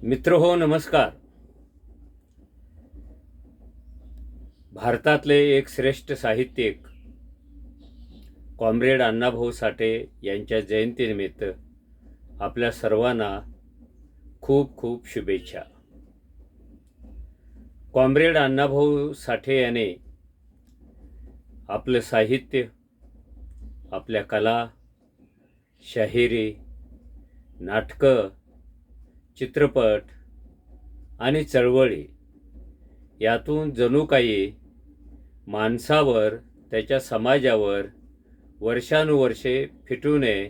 मित्रहो नमस्कार. भारतातले एक श्रेष्ठ साहित्यिक कॉम्रेड अण्णाभाऊ साठे यांच्या जयंतीनिमित्त आपल्या सर्वांना खूप खूप शुभेच्छा. कॉम्रेड अण्णाभाऊ साठे याने आपलं साहित्य, आपल्या कला, शाहिरी, नाटकं, चित्रपट आणि चळवळी यातून जणू काही माणसावर, त्याच्या समाजावर वर्षानुवर्षे फिटू नये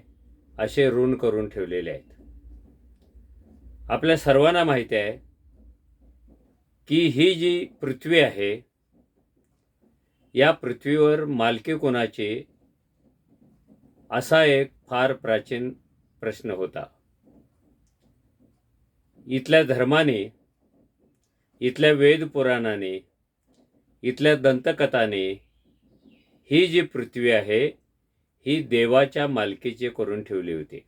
असे ऋण करून ठेवलेले आहेत. आपल्या सर्वांना माहिती आहे की ही जी पृथ्वी आहे, या पृथ्वीवर मालकी कोणाची, असा एक फार प्राचीन प्रश्न होता. इथल्या धर्माने, इथल्या वेदपुराणाने, इथल्या दंतकथाने ही जी पृथ्वी आहे ही देवाच्या मालकीची करून ठेवली होती.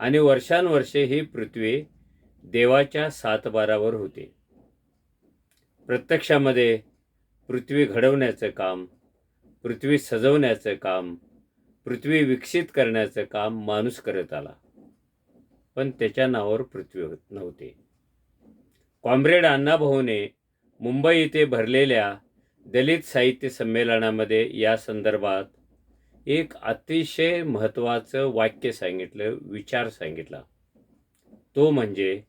आणि वर्षानुवर्षे ही पृथ्वी देवाच्या सातबारावर होती. प्रत्यक्षामध्ये पृथ्वी घडवण्याचं काम, पृथ्वी सजवण्याचं काम, पृथ्वी विकसित करण्याचं काम माणूस करत आला, पण त्याच्या नावावर पृथ्वी नव्हती. कॉम्रेड अण्णाभाऊने मुंबई येथे भरलेल्या दलित साहित्य संमेलनामध्ये या संदर्भात एक अतिशय महत्त्वाचं वाक्य सांगितलं, विचार सांगितला. तो म्हणजे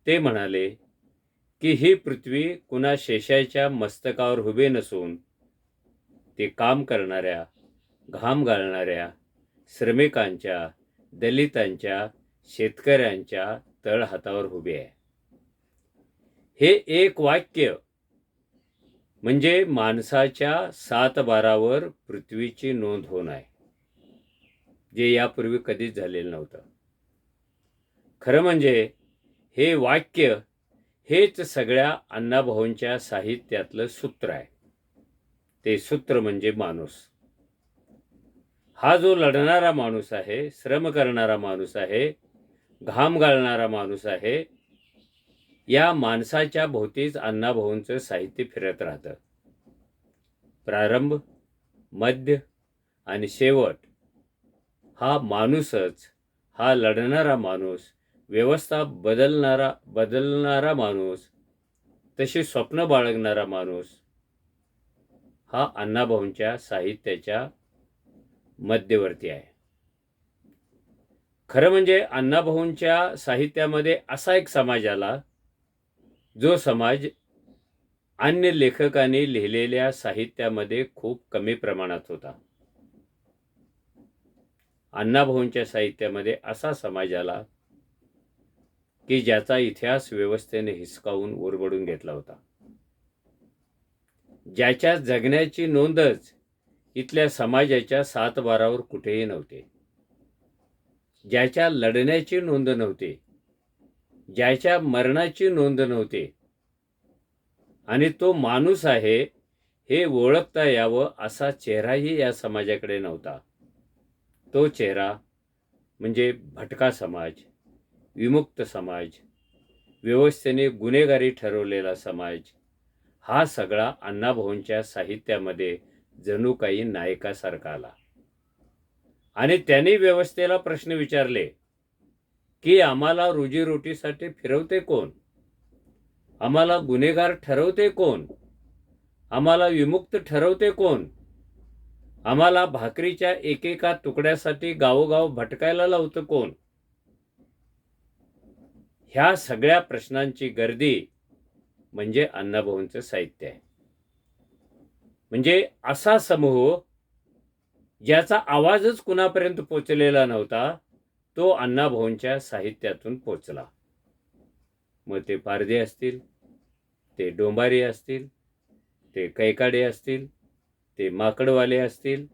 ते म्हणाले की ही पृथ्वी कुणा शेषाच्या मस्तकावर उभे नसून ते काम करणाऱ्या, घाम गाळणाऱ्या श्रमिकांच्या, दलितांच्या, शेतकऱ्यांच्या तळहातावर उभे आहे. हे एक वाक्य म्हणजे माणसाच्या सातबारावर पृथ्वीची नोंद होणं आहे, जे यापूर्वी कधीच झालेलं नव्हतं. खरं म्हणजे हे वाक्य हेच सगळ्या अण्णाभाऊंच्या साहित्यातलं सूत्र आहे. ते सूत्र म्हणजे माणूस. हा जो लढणारा माणूस आहे, श्रम करणारा माणूस आहे, घाम गाळणारा माणूस आहे, या माणसाच्या भोवतीच अण्णाभाऊंचं साहित्य फिरत राहतं. प्रारंभ, मध्य आणि शेवट हा माणूसच, हा लढणारा माणूस, व्यवस्था बदलणारा माणूस, तशी स्वप्न बाळगणारा माणूस, हा अण्णाभाऊंच्या साहित्याच्या मध्यवर्ती आहे. खरं म्हणजे अण्णाभाऊंच्या साहित्यामध्ये असा एक समाज आला, जो समाज अन्य लेखकांनी लिहिलेल्या साहित्यामध्ये खूप कमी प्रमाणात होता. अण्णाभाऊंच्या साहित्यामध्ये असा समाज आला की ज्याचा इतिहास व्यवस्थेने हिसकावून उरबडून घेतला होता, ज्याच्या जगण्याची नोंदच इथल्या समाजाच्या सातबारावर कुठेही नव्हते, ज्याच्या लढण्याची नोंद नव्हती, ज्याच्या मरणाची नोंद नव्हती, आणि तो माणूस आहे हे ओळखता यावं असा चेहराही या समाजाकडे नव्हता. तो चेहरा म्हणजे भटका समाज, विमुक्त समाज, व्यवस्थेने गुन्हेगारी ठरवलेला समाज, हा सगळा अण्णाभाऊंच्या साहित्यामध्ये जणू काही नायकासारखा आला. आणि त्यांनी व्यवस्थेला प्रश्न विचारले की आम्हाला रोजीरोटीसाठी फिरवते कोण, आम्हाला गुन्हेगार ठरवते कोण, आम्हाला विमुक्त ठरवते कोण, आम्हाला भाकरीच्या एकेका तुकड्यासाठी गावोगाव भटकायला लावतं कोण. ह्या सगळ्या प्रश्नांची गर्दी म्हणजे अण्णाभाऊंचं साहित्य आहे. म्हणजे असा समूह ज्याचा आवाजच कुणापर्यंत पोचलेला नव्हता, तो अण्णाभाऊंच्या साहित्यातून पोचला. मग ते पारधी असतील, ते डोंबारी असतील, ते कैकाडे असतील, ते माकडवाले असतील,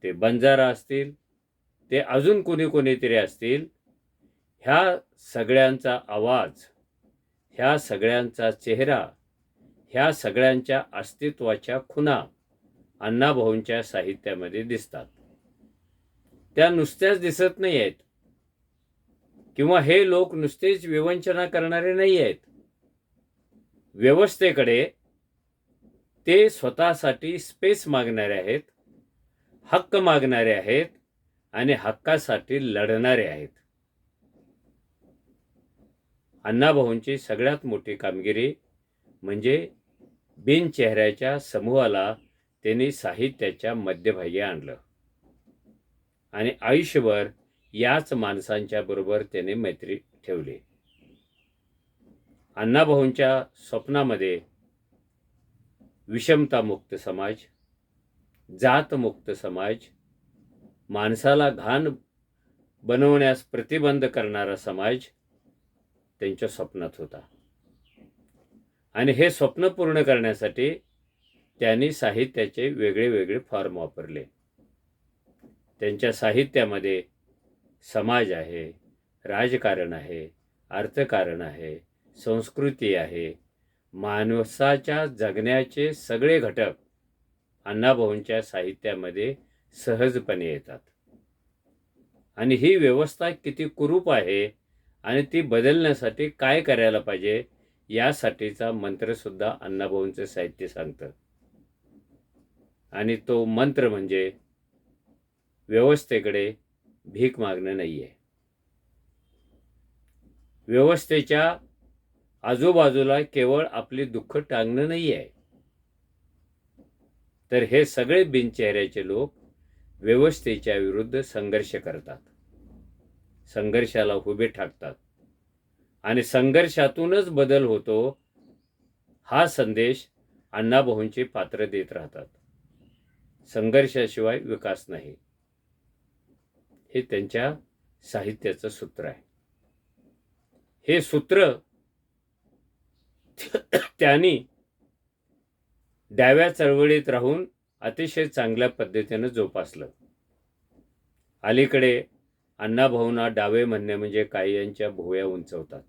ते बंजारा असतील, ते अजून कोणीतरी असतील, ह्या सगळ्यांचा आवाज, ह्या सगळ्यांचा चेहरा, ह्या सगळ्यांच्या अस्तित्वाच्या खुणा अण्णाभाऊंच्या साहित्यामध्ये दिसतात. त्या नुसत्याच दिसत नाही आहेत किंवा हे लोक नुसतेच विवंचना करणारे नाही आहेत. व्यवस्थेकडे ते स्वतःसाठी स्पेस मागणारे आहेत, हक्क मागणारे आहेत आणि हक्कासाठी लढणारे आहेत. अण्णाभाऊंची सगळ्यात मोठी कामगिरी म्हणजे बिनचेहऱ्याच्या समूहाला त्यांनी साहित्याच्या मध्यभागी आणलं आणि आयुष्यभर याच माणसांच्या बरोबर त्याने मैत्री ठेवली. अण्णाभाऊंच्या स्वप्नामध्ये विषमतामुक्त समाज, जातमुक्त समाज, माणसाला घाण बनवण्यास प्रतिबंध करणारा समाज त्यांच्या स्वप्नात होता. आणि हे स्वप्न पूर्ण करण्यासाठी त्यांनी साहित्याचे वेगळे वेगळे फॉर्म वापरले. त्यांच्या साहित्यामध्ये समाज आहे, राजकारण आहे, अर्थकारण आहे, संस्कृती आहे, माणसाच्या जगण्याचे सगळे घटक अण्णाभाऊंच्या साहित्यामध्ये सहजपणे येतात. आणि ही व्यवस्था किती कुरूप आहे आणि ती बदलण्यासाठी काय करायला पाहिजे यासाठीचा मंत्रसुद्धा अण्णाभाऊंचं साहित्य सांगतं. आणि तो मंत्र म्हणजे व्यवस्थेकडे भीक मागणं नाही आहे. व्यवस्थेच्या आजूबाजूला केवळ आपली दुःख टांगणं नाही आहे. तर हे सगळे बिनचेहऱ्याचे लोक व्यवस्थेच्या विरुद्ध संघर्ष करतात, संघर्षाला उभे ठाकतात आणि संघर्षातूनच बदल होतो हा संदेश अण्णाभाऊंचे पात्र देत राहतात. संघर्षाशिवाय विकास नाही, हे त्यांच्या साहित्याचं सूत्र आहे. हे सूत्र त्यांनी डाव्या चळवळीत राहून अतिशय चांगल्या पद्धतीनं जोपासलं. अलीकडे अण्णाभाऊंना डावे म्हणणे म्हणजे कायांच्या भुवया उंचवतात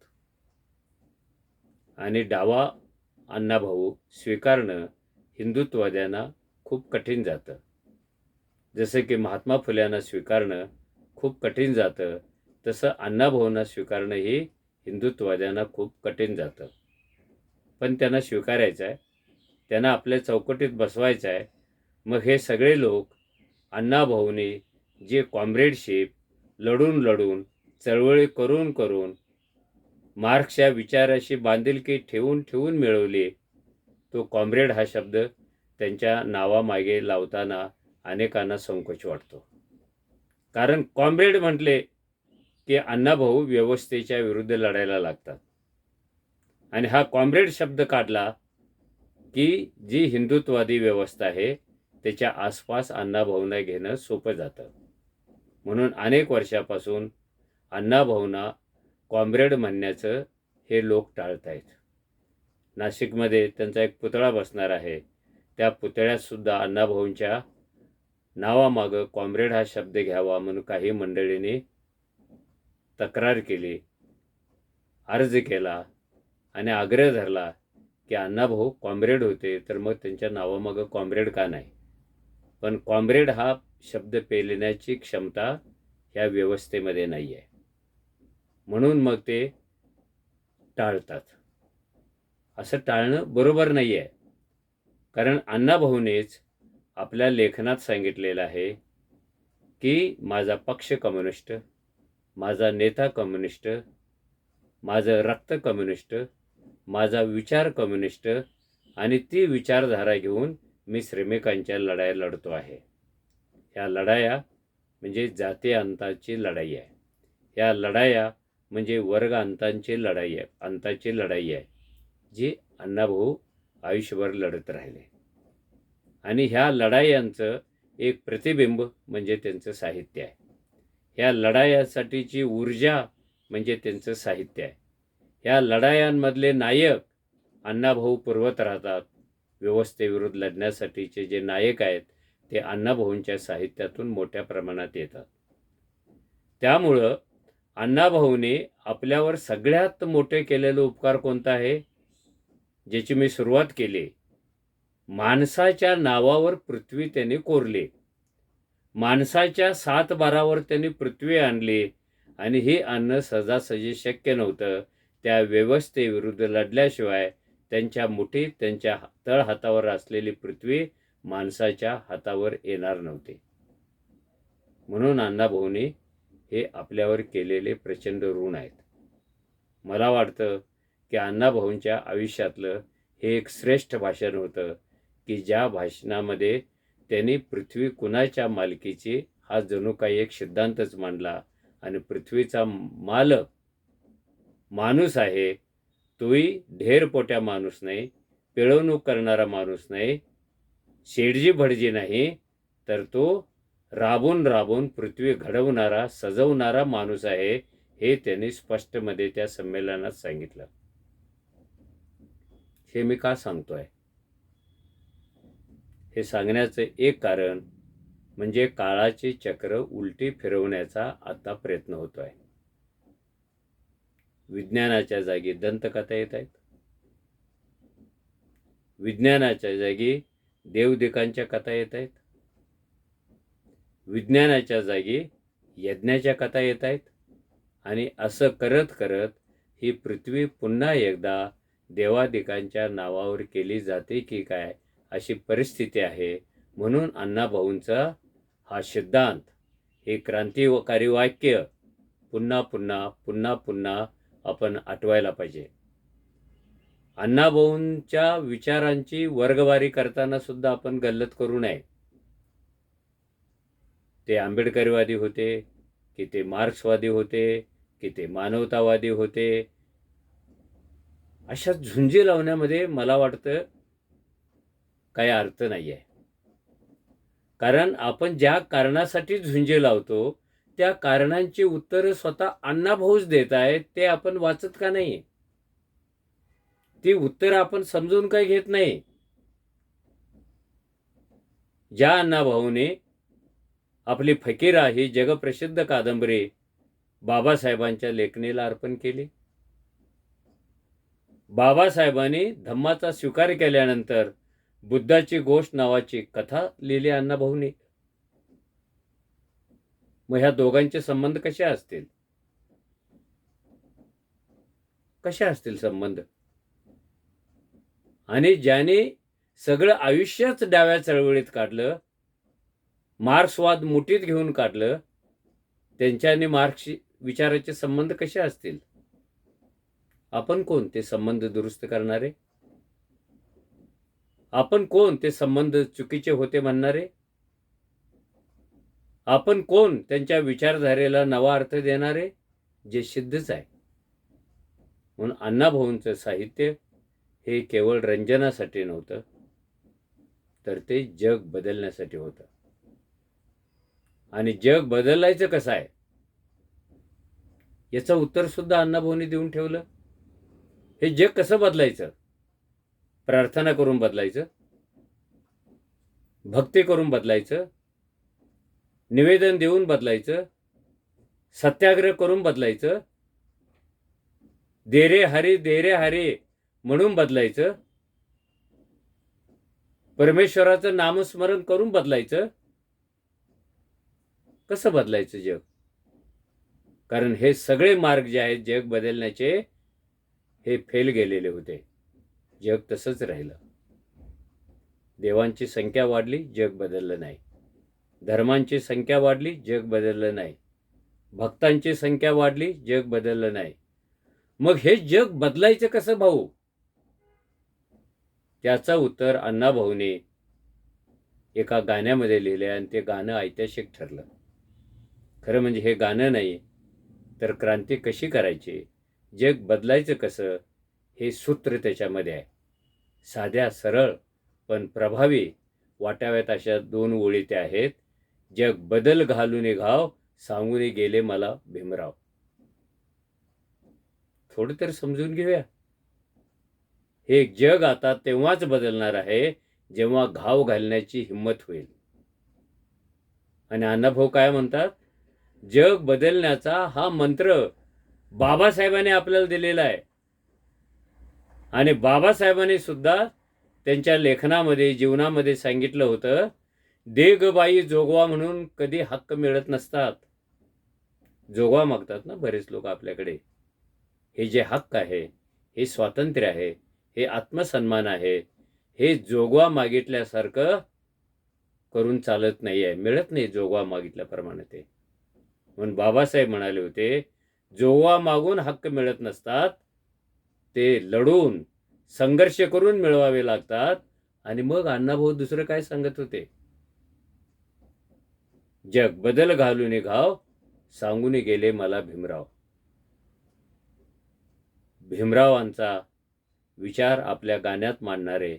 आणि डावा अण्णाभाऊ स्वीकारणं हिंदुत्ववाद्यांना खूप कठीण जातं. जसं की महात्मा फुल्यांना स्वीकारणं खूप कठीण जातं, तसं अण्णाभाऊंना स्वीकारणं ही हिंदुत्ववाद्यांना खूप कठीण जातं. पण त्यांना स्वीकारायचं आहे, त्यांना आपल्या चौकटीत बसवायचं आहे. मग हे सगळे लोक अण्णाभाऊंनी जे कॉम्रेडशिप लढून लढून, चळवळी करून करून, मार्क्सच्या विचाराशी बांधिलकी ठेवून ठेवून मिळवली, तो कॉम्रेड हा शब्द त्यांच्या नावामागे लावताना अनेकांना संकोच वाटतो. कारण कॉम्रेड म्हटले की अण्णाभाऊ व्यवस्थेच्या विरुद्ध लढायला लागतात आणि हा कॉम्रेड शब्द काढला की जी हिंदुत्ववादी व्यवस्था आहे त्याच्या आसपास अण्णाभाऊंना घेणं सोपं जातं. म्हणून अनेक वर्षापासून अण्णाभाऊंना कॉम्रेड म्हणण्याचं हे लोक टाळत आहेत. नाशिकमध्ये त्यांचा एक पुतळा बसणार आहे. त्या पुतळ्यातसुद्धा अण्णाभाऊंच्या नावामागं कॉम्रेड हा शब्द घ्यावा म्हणून काही मंडळींनी तक्रार केली, अर्ज केला आणि आग्रह धरला की अण्णाभाऊ कॉम्रेड होते तर मग त्यांच्या नावामागं कॉम्रेड का नाही. पण कॉम्रेड हा शब्द पेलण्याची क्षमता ह्या व्यवस्थेमध्ये नाही आहे, म्हणून मग ते टाळतात. असं टाळणं बरोबर नाही आहे. कारण अण्णाभाऊनेच आपल्या लेखनात सांगितलेलं आहे की माझा पक्ष कम्युनिस्ट, माझा नेता कम्युनिस्ट, माझं रक्त कम्युनिस्ट, माझा विचार कम्युनिस्ट आणि ती विचारधारा घेऊन मी श्रमिकांच्या लढाया लढतो आहे. ह्या लढाया म्हणजे जाती अंताची लढाई आहे. ह्या लढाया म्हणजे वर्ग अंतांची लढाई आहे, जी अण्णाभाऊ आयुष्यभर लढत राहिले. आणि ह्या लढायांचं एक प्रतिबिंब म्हणजे त्यांचं साहित्य आहे. ह्या लढायांसाठीची ऊर्जा म्हणजे त्यांचं साहित्य आहे. ह्या लढायांमधले नायक अण्णाभाऊ पुरवत राहतात. व्यवस्थेविरुद्ध लढण्यासाठीचे जे नायक आहेत ते अण्णाभाऊंच्या साहित्यातून मोठ्या प्रमाणात येतात. त्यामुळं अण्णाभाऊने आपल्यावर सगळ्यात मोठे केलेलं उपकार कोणता आहे, ज्याची मी सुरुवात केली. माणसाच्या नावावर पृथ्वी त्यांनी कोरली, माणसाच्या सातबारावर त्यांनी पृथ्वी आणली आणि हे आणणं सहजासहजी शक्य नव्हतं. त्या व्यवस्थेविरुद्ध लढल्याशिवाय त्यांच्या मुठीत, त्यांच्या तळहातावर असलेली पृथ्वी माणसाच्या हातावर येणार नव्हती. म्हणून अण्णाभाऊंनी हे आपल्यावर केलेले प्रचंड ऋण आहेत. मला वाटतं की अण्णाभाऊंच्या आयुष्यातलं हे एक श्रेष्ठ भाषण होतं की ज्या भाषणामध्ये त्यांनी पृथ्वी कुणाच्या मालकीची हा जणू काही एक सिद्धांतच मांडला आणि पृथ्वीचा मालक माणूस आहे, तोही ढेरपोट्या माणूस नाही, पिळवणूक करणारा माणूस नाही, शेडजी भटजी नाही, तर तो राबून राबून पृथ्वी घडवणारा, सजवणारा माणूस आहे, हे त्यांनी स्पष्टमध्ये त्या संमेलनात सांगितलं. हे मी का सांगतोय? हे सांगण्याचं एक कारण म्हणजे काळाची चक्र उलटी फिरवण्याचा आता प्रयत्न होतोय. विज्ञानाच्या जागी दंतकथा येत आहेत. विज्ञानाच्या जागी देवदिकांच्या कथा येत आहेत. विज्ञानाच्या जागी यज्ञाच्या कथा येत आहेत. आणि असं करत करत ही पृथ्वी पुन्हा एकदा देवादिकांच्या नावावर केली जाते की काय अशी परिस्थिती आहे. म्हणून अण्णाभाऊंचा हा सिद्धांत, हे क्रांतिकारी वाक्य पुन्हा पुन्हा पुन्हा पुन्हा आपण आठवायला पाहिजे. अण्णाभाऊंच्या विचारांची वर्गवारी करताना सुद्धा आपण गल्लत करू नये. ते आंबेडकरवादी होते की ते मार्क्सवादी होते की ते मानवतावादी होते, अशा झुंजी लावण्यामध्ये मला वाटतं काही अर्थ नाही आहे. कारण आपण ज्या कारणासाठी झुंजी लावतो त्या कारणांची उत्तरं स्वतः अण्णाभाऊच देत आहेत. ते आपण वाचत का नाही? ती उत्तरं आपण समजून काही घेत नाही. ज्या अण्णाभाऊने आपली फकीरा ही जगप्रसिद्ध कादंबरी बाबासाहेबांच्या लेखणीला अर्पण केली. बाबासाहेबांनी धम्माचा स्वीकार केल्यानंतर बुद्धाची गोष्ट नावाची कथा लिहिली अण्णाभाऊंनी. मग ह्या दोघांचे संबंध कसे असतील? कसे असतील संबंध? आणि ज्याने सगळं आयुष्यच डाव्या चळवळीत काढलं, मार्क्सवाद मुठीत घेऊन काढलं, त्यांच्याने मार्क्स विचाराचे संबंध कसे असतील? आपण कोण ते संबंध दुरुस्त करणारे? आपण कोण ते संबंध चुकीचे होते म्हणणारे? आपण कोण त्यांच्या विचारधारेला नवा अर्थ देणारे? जे सिद्धच आहे. म्हणून अण्णाभाऊंचं साहित्य हे केवळ रंजनासाठी नव्हतं, तर ते जग बदलण्यासाठी होतं. आणि जग बदलायचं कसं आहे याचं उत्तर सुद्धा अण्णाभाऊंनी देऊन ठेवलं. हे जग कसं बदलायचं? प्रार्थना करून बदलायचं, भक्ती करून बदलायचं, निवेदन देऊन बदलायचं, सत्याग्रह करून बदलायचं, दे रे हरी म्हणून बदलायचं, परमेश्वराचं नामस्मरण करून बदलायचं. कसं बदलायचं जग? कारण हे सगळे मार्ग जे आहेत जग बदलण्याचे, हे फेल गेलेले होते. जग तसंच राहिलं. देवांची संख्या वाढली, जग बदललं नाही. धर्मांची संख्या वाढली, जग बदललं नाही. भक्तांची संख्या वाढली, जग बदललं नाही. मग हे जग बदलायचं कसं भाऊ? त्याचं उत्तर अण्णाभाऊने एका गाण्यामध्ये लिहिले आणि ते गाणं ऐतिहासिक ठरलं. खरं म्हणजे हे गाणं नाही, तर क्रांती कशी करायची, जग बदलायचं कसं, हे सूत्र त्याच्यामध्ये आहे. साध्या सरळ पण प्रभावी वाटाव्यात अशा 2 ओळी त्या आहेत. जग बदल घालून घाव, सांगून गेले मला भीमराव. थोडं तर समजून घेऊया. हे जग आता तेव्हाच बदलणार आहे जेव्हा घाव घालण्याची हिंमत होईल. आणि अण्णाभाऊ काय म्हणतात? जग बदलण्याचा हा मंत्र बाबासाहेबांनी आपल्याला दिलेला आहे. आणि बाबासाहेबांनी सुद्धा त्यांच्या लेखनामध्ये, जीवनामध्ये सांगितलं होतं, देगबाई जोगवा म्हणून कधी हक्क मिळत नसतात. जोगवा मागतात ना बरेच लोक आपल्याकडे. हे जे हक्क आहे, हे स्वातंत्र्य आहे, हे आत्मसन्मान आहे, हे जोगवा मागितल्यासारखं करून चालत नाही आहे. मिळत नाही जोगवा मागितल्याप्रमाणे ते. म्हणून बाबासाहेब म्हणाले होते, जोगवा मागून हक्क मिळत नसतात, ते लढून संघर्ष करून मिळवावे लागतात. आणि मग अण्णाभाऊ दुसरं काय सांगत होते, जग बदल घालून घाव सांगून गेले मला भीमराव. भीमरावांचा विचार आपल्या गाण्यात मांडणारे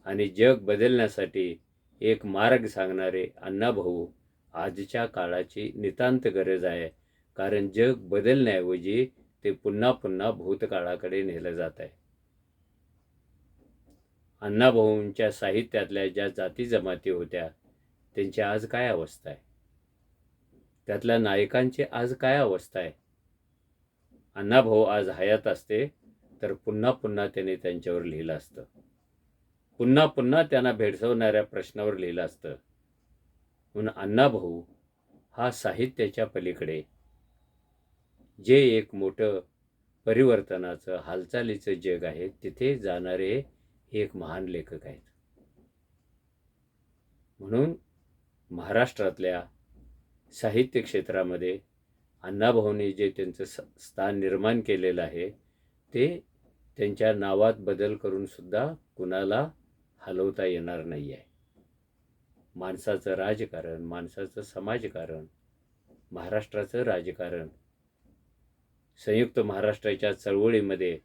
आणि जग बदलण्यासाठी एक मार्ग सांगणारे अण्णाभाऊ आजच्या काळाची नितांत गरज आहे. कारण जग बदलण्याऐवजी ते पुन्हा पुन्हा भूतकाळाकडे नेलं जात आहे. अण्णाभाऊंच्या साहित्यातल्या ज्या जाती जमाती होत्या त्यांची आज काय अवस्था आहे, त्यातल्या नायकांची आज काय अवस्था आहे. अण्णाभाऊ आज हयात असते तर पुन्हा पुन्हा त्यांनी त्यांच्यावर लिहिलं असतं, पुन्हा पुन्हा त्यांना भेडसावणाऱ्या प्रश्नावर लिहिलं असतं. म्हणून अण्णाभाऊ हा साहित्याच्या पलीकडे जे एक मोठं परिवर्तनाचं हालचालीचं जग आहे तिथे जाणारे एक महान लेखक आहेत. म्हणून महाराष्ट्रातल्या साहित्य क्षेत्रामध्ये अण्णाभाऊंनी जे त्यांचं स्थान निर्माण केलेलं आहे ते त्यांच्या नावात बदल करून सुद्धा कुणाला हलवता येणार नाही आहे. माणसाचं राजकारण, माणसाचं समाजकारण, महाराष्ट्राचं राजकारण, संयुक्त महाराष्ट्राच्या चळवळीमध्ये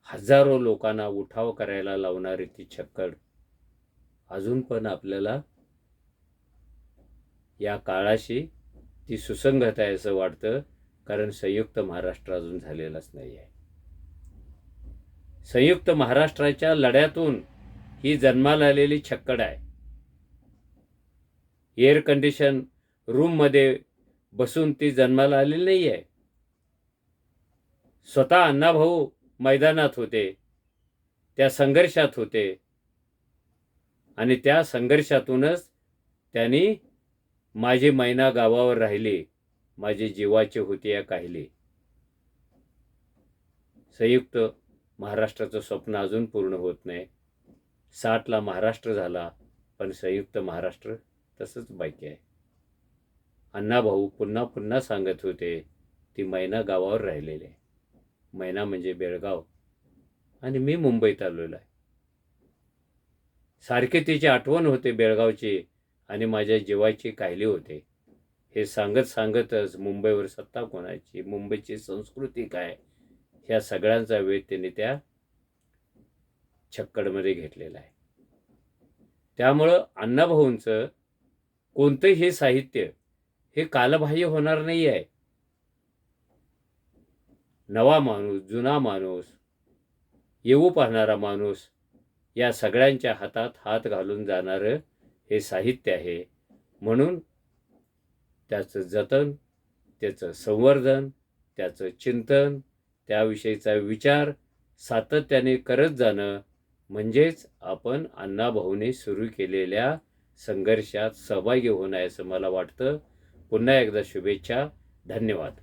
हजारो लोकांना उठाव करायला लावणारी ती छक्कड अजून पण आपल्याला या काळाशी ती सुसंगत आहे असं वाटतं. कारण संयुक्त महाराष्ट्र अजून झालेलाच नाही आहे. संयुक्त महाराष्ट्राच्या लढ्यातून ही जन्माला आलेली छक्कड आहे. एअर कंडिशन रूममध्ये बसून ती जन्माला आलेली नाही आहे. स्वतः अण्णाभाऊ मैदानात होते, त्या संघर्षात होते आणि त्या संघर्षातूनच त्यांनी माझी मैना गावावर राहिली, माझी जीवाची होती या काहिली. संयुक्त महाराष्ट्राचं स्वप्न अजून पूर्ण होत नाही. 60ला महाराष्ट्र झाला पण संयुक्त महाराष्ट्र तसंच बाकी आहे. अण्णाभाऊ पुन्हा पुन्हा सांगत होते ती मैना गावावर राहिलेली आहे. मैना म्हणजे बेळगाव आणि मी मुंबईत आलेलो आहे. सारखे तिची आठवण होते बेळगावची आणि माझ्या जीवाची काहिली होते. हे सांगत सांगतच मुंबईवर सत्ता कोणाची, मुंबईची संस्कृती काय, ह्या सगळ्यांचा वेध त्यांनी त्या छक्कडमध्ये घेतलेला आहे. त्यामुळं अण्णाभाऊंचं कोणतंही साहित्य हे कालबाह्य होणार नाही आहे. नवा माणूस, जुना माणूस, येऊ पाहणारा माणूस या सगळ्यांच्या हातात हात घालून जाणारं हे साहित्य आहे. म्हणून त्याचं जतन, त्याचं संवर्धन, त्याचं चिंतन, त्याविषयीचा विचार सातत्याने करत जाणं म्हणजेच आपण अण्णाभाऊने सुरू केलेल्या संघर्षात सहभागी होणं असं मला वाटतं. पुन्हा एकदा शुभेच्छा. धन्यवाद.